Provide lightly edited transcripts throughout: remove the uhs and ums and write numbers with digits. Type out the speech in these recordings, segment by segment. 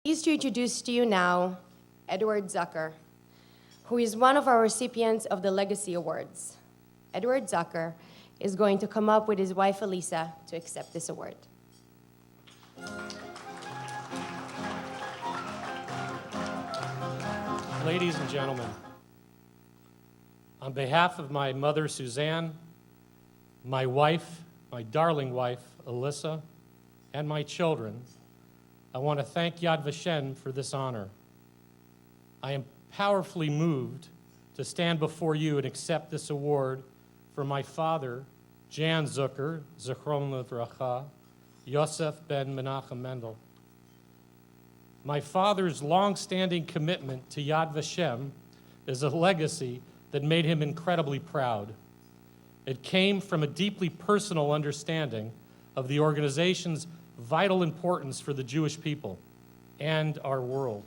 Pleased to introduce to you now Edward Czuker, who is one of our recipients of the Legacy Awards. Edward Czuker is going to come up with his wife Elisa to accept this award. Ladies and gentlemen, on behalf of my mother, Suzanne, my wife, my darling wife, Alyssa, and my children, I want to thank Yad Vashem for this honor. I am powerfully moved to stand before you and accept this award for my father, Jan Czuker, Zichron Livracha, Yosef ben Menachem Mendel. My father's long-standing commitment to Yad Vashem is a legacy that made him incredibly proud. It came from a deeply personal understanding of the organization's vital importance for the Jewish people and our world.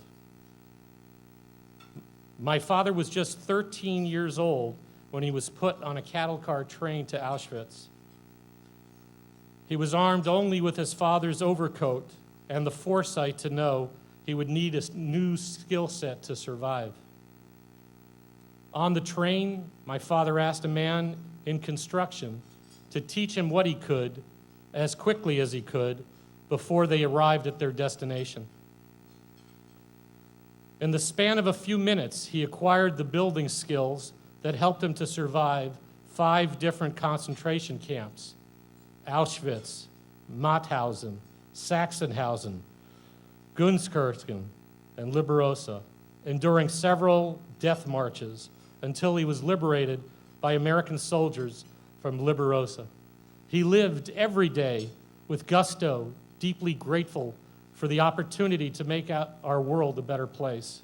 My father was just 13 years old when he was put on a cattle car train to Auschwitz. He was armed only with his father's overcoat and the foresight to know he would need a new skill set to survive. On the train, my father asked a man in construction to teach him what he could as quickly as he could before they arrived at their destination. In the span of a few minutes, he acquired the building skills that helped him to survive 5 different concentration camps: Auschwitz, Mauthausen, Sachsenhausen, Gunskirchen, and Liberosa, enduring several death marches until he was liberated by American soldiers from Liberosa. He lived every day with gusto, deeply grateful for the opportunity to make our world a better place.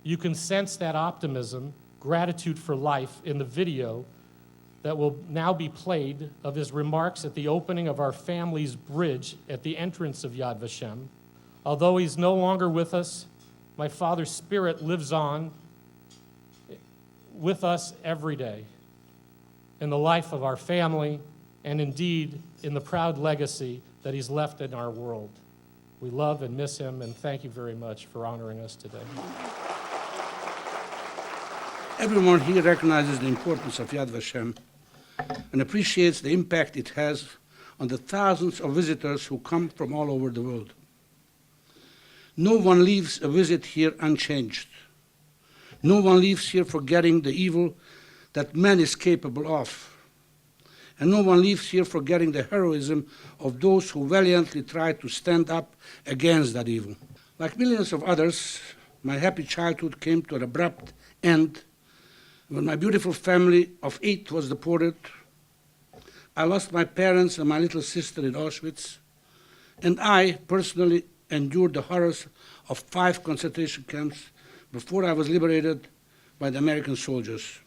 You can sense that optimism, gratitude for life in the video that will now be played of his remarks at the opening of our family's bridge at the entrance of Yad Vashem. Although he's no longer with us, my father's spirit lives on with us every day in the life of our family and indeed in the proud legacy that he's left in our world. We love and miss him, and thank you very much for honoring us today. Everyone here recognizes the importance of Yad Vashem and appreciates the impact it has on the thousands of visitors who come from all over the world. No one leaves a visit here unchanged. No one leaves here forgetting the evil that man is capable of. And no one leaves here forgetting the heroism of those who valiantly try to stand up against that evil. Like millions of others, my happy childhood came to an abrupt end when my beautiful family of 8 was deported. I lost my parents and my little sister in Auschwitz, and I personally endured the horrors of 5 concentration camps before I was liberated by the American soldiers.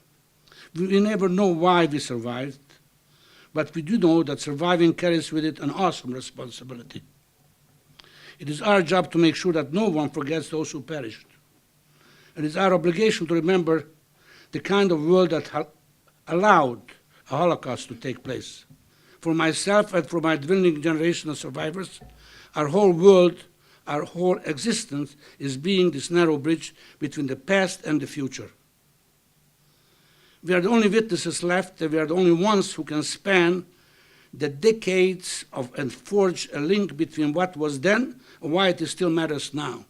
We never know why we survived, but we do know that surviving carries with it an awesome responsibility. It is our job to make sure that no one forgets those who perished. It is our obligation to remember the kind of world that allowed a Holocaust to take place. For myself and for my dwindling generation of survivors, our whole world, our whole existence is being this narrow bridge between the past and the future. We are the only witnesses left, and we are the only ones who can span the decades and forge a link between what was then and why it still matters now.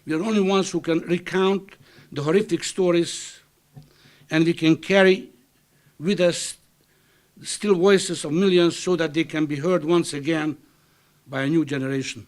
We are the only ones who can recount the horrific stories, and we can carry with us the still voices of millions so that they can be heard once again by a new generation.